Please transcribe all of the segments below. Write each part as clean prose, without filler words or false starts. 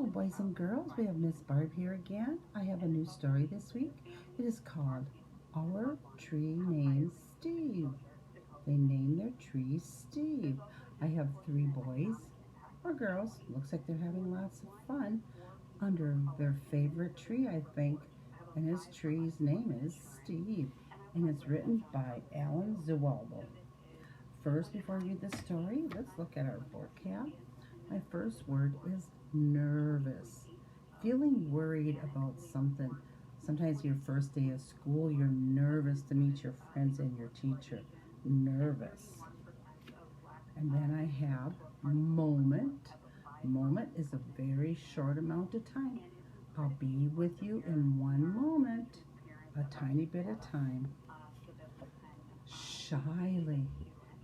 Hello, boys and girls. We have Ms Barb here again. I have a new story this week. It is called Our Tree Named Steve. They named their tree Steve. I have three boys or girls. Looks like they're having lots of fun under their favorite tree, I think. And his tree's name is Steve. And it's written by Alan Zuwaldo. First, before I read the story, let's look at our vocab. My first word is nervous. Feeling worried about something. Sometimes your first day of school, you're nervous to meet your friends and your teacher. Nervous. And then I have moment. Moment is a very short amount of time. I'll be with you in one moment, a tiny bit of time. Shyly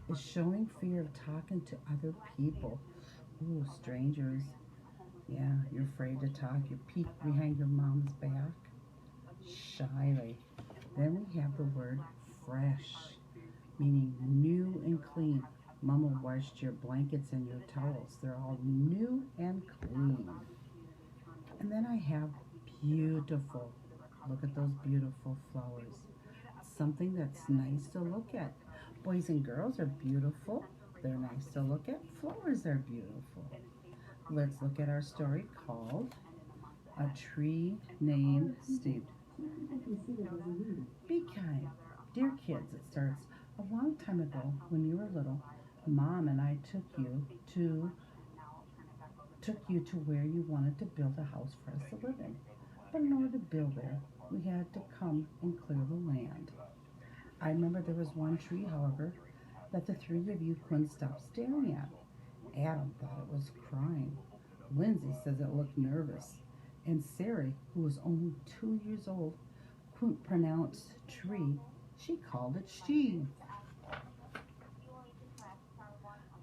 is showing fear of talking to other people. Ooh, strangers. Yeah, you're afraid to talk. You peek behind your mom's back. Shyly. Then we have the word fresh, meaning new and clean. Mama washed your blankets and your towels. They're all new and clean. And then I have beautiful. Look at those beautiful flowers. Something that's nice to look at. Boys and girls are beautiful. They're nice to look at. Flowers are beautiful. Let's look at our story called A Tree Named Steve. Be kind. Dear kids, it starts a long time ago when you were little. Mom and I took you to where you wanted to build a house for us to live in. But in order to build there, we had to come and clear the land. I remember there was one tree, however, that the three of you couldn't stop staring at. Adam thought it was crying. Lindsay says it looked nervous. And Sari, who was only 2 years old, couldn't pronounce tree. She called it she.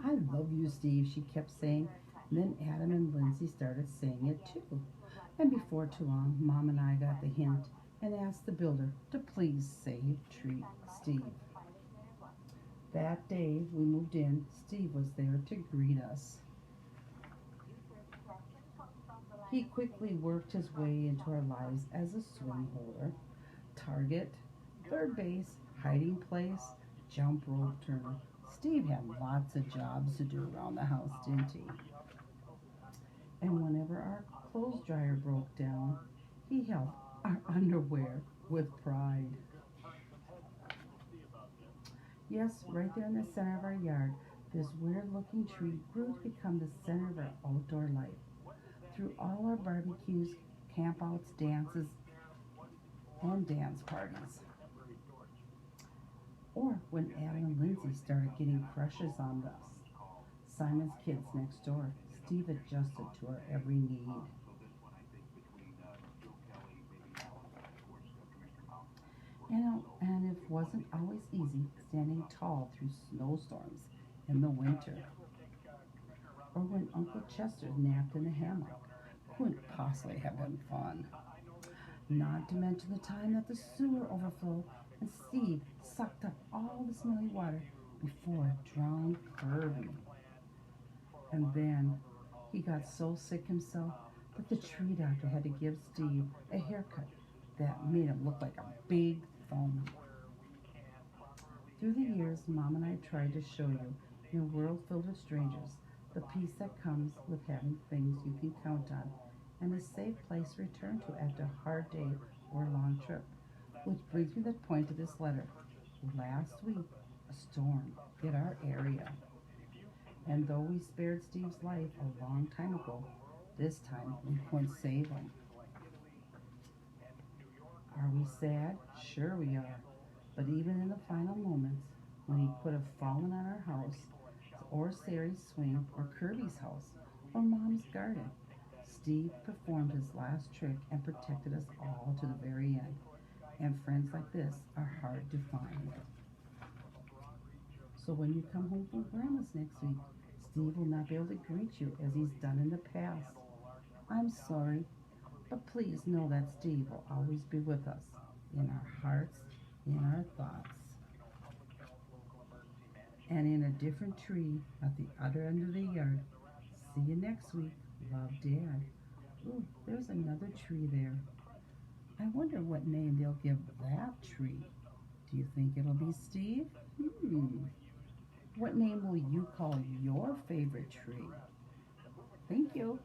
I love you, Steve, she kept saying. And then Adam and Lindsay started saying it too. And before too long, Mom and I got the hint and asked the builder to please save tree Steve. That day we moved in, Steve was there to greet us. He quickly worked his way into our lives as a swing holder, target, third base, hiding place, jump rope turner. Steve had lots of jobs to do around the house, didn't he? And whenever our clothes dryer broke down, he held our underwear with pride. Yes, right there in the center of our yard, this weird-looking tree grew to become the center of our outdoor life. Through all our barbecues, campouts, dances, and dance parties. Or when Adam and Lindsay started getting crushes on us. Simon's kids next door. Steve adjusted to our every need. And it wasn't always easy standing tall through snowstorms in the winter. Or when Uncle Chester napped in a hammock. Couldn't possibly have been fun. Not to mention the time that the sewer overflowed and Steve sucked up all the smelly water before it drowned Kirby. And then he got so sick himself that the tree doctor had to give Steve a haircut that made him look like a big thumb. Through the years, Mom and I tried to show you, in a world filled with strangers, the peace that comes with having things you can count on and a safe place to return to after a hard day or a long trip. Which brings me to the point of this letter. Last week, a storm hit our area. And though we spared Steve's life a long time ago, this time we couldn't save him. Are we sad? Sure we are. But even in the final moments, when he could have fallen on our house, or Sari's swing, or Kirby's house, or Mom's garden, Steve performed his last trick and protected us all to the very end. And friends like this are hard to find. So when you come home from Grandma's next week, Steve will not be able to greet you as he's done in the past. I'm sorry, but please know that Steve will always be with us, in our hearts, in our thoughts. And in a different tree at the other end of the yard. See you next week. Love, Dad. Ooh, there's another tree there. I wonder what name they'll give that tree. Do you think it'll be Steve? What name will you call your favorite tree? Thank you.